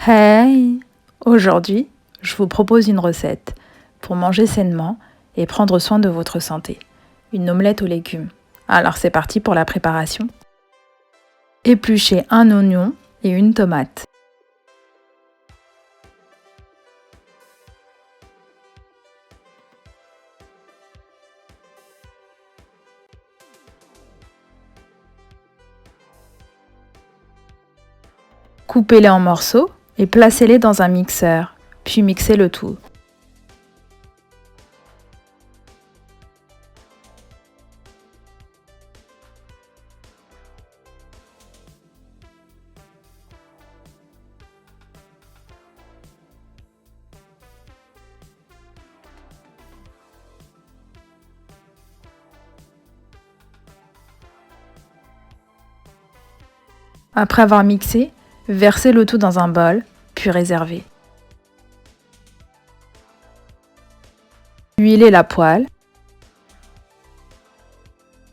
Hey! Aujourd'hui, je vous propose une recette pour manger sainement et prendre soin de votre santé. Une omelette aux légumes. Alors c'est parti pour la préparation. Épluchez un oignon et une tomate. Coupez-les en morceaux et placez-les dans un mixeur, puis mixez le tout. Après avoir mixé, versez le tout dans un bol, puis réservez. Huilez la poêle.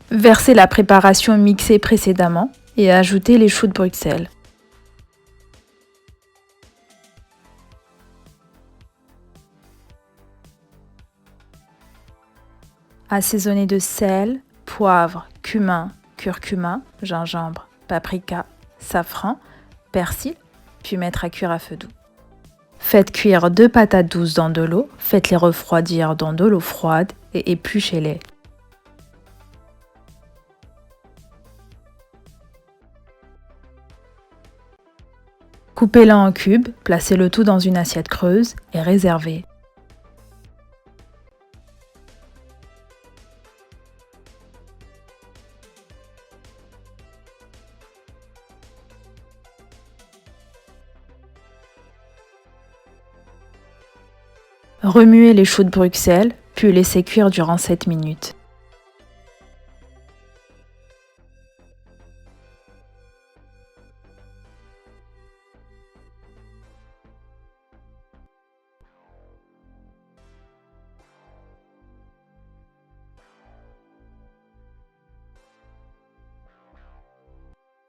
Versez la préparation mixée précédemment et ajoutez les choux de Bruxelles. Assaisonnez de sel, poivre, cumin, curcuma, gingembre, paprika, safran, persil, puis mettre à cuire à feu doux. Faites cuire 2 patates douces dans de l'eau, faites-les refroidir dans de l'eau froide et épluchez-les. Coupez-les en cubes, placez le tout dans une assiette creuse et réservez. Remuez les choux de Bruxelles, puis laissez cuire durant 7 minutes.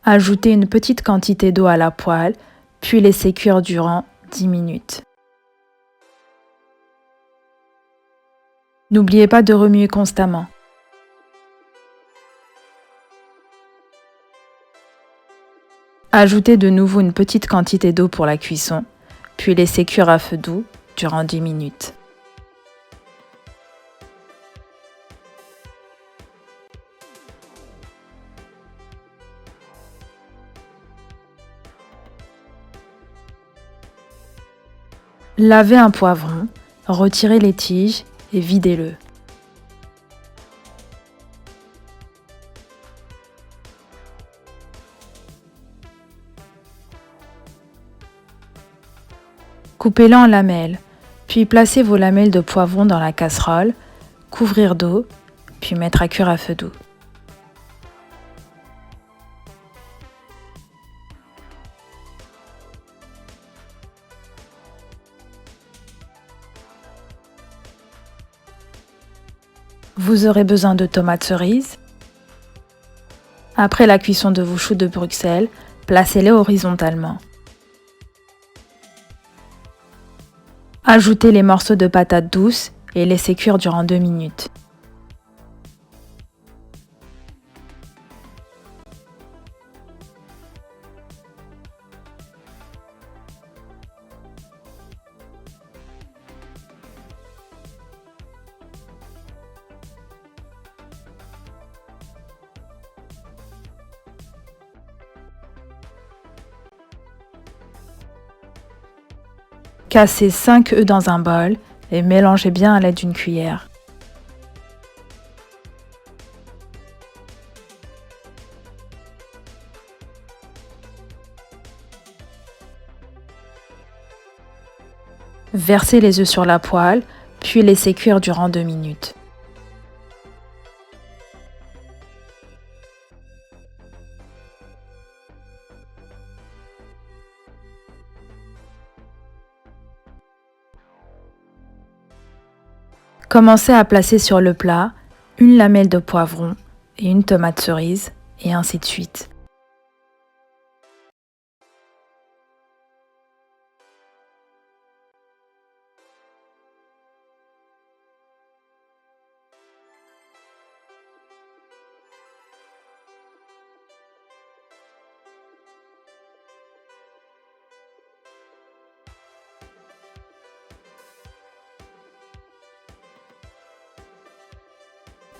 Ajoutez une petite quantité d'eau à la poêle, puis laissez cuire durant 10 minutes. N'oubliez pas de remuer constamment. Ajoutez de nouveau une petite quantité d'eau pour la cuisson, puis laissez cuire à feu doux durant 10 minutes. Lavez un poivron, retirez les tiges et videz-le. Coupez-le en lamelles, puis placez vos lamelles de poivron dans la casserole, couvrir d'eau, puis mettre à cuire à feu doux. Vous aurez besoin de tomates cerises. Après la cuisson de vos choux de Bruxelles, placez-les horizontalement. Ajoutez les morceaux de patates douces et laissez cuire durant 2 minutes. Cassez 5 œufs dans un bol et mélangez bien à l'aide d'une cuillère. Versez les œufs sur la poêle, puis laissez cuire durant 2 minutes. Commencez à placer sur le plat une lamelle de poivron et une tomate cerise, et ainsi de suite.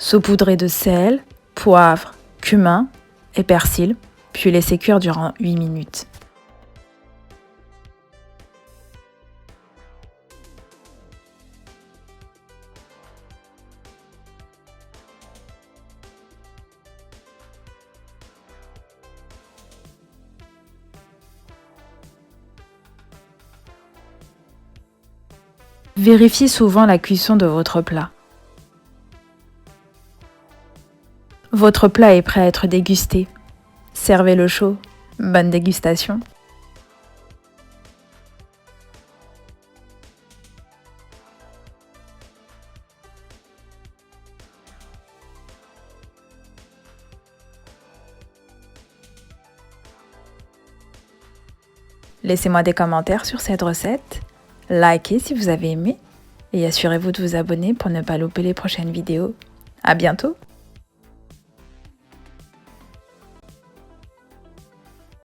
Saupoudrez de sel, poivre, cumin et persil, puis laissez cuire durant 8 minutes. Vérifiez souvent la cuisson de votre plat. Votre plat est prêt à être dégusté. Servez-le chaud. Bonne dégustation. Laissez-moi des commentaires sur cette recette. Likez si vous avez aimé et assurez-vous de vous abonner pour ne pas louper les prochaines vidéos. À bientôt!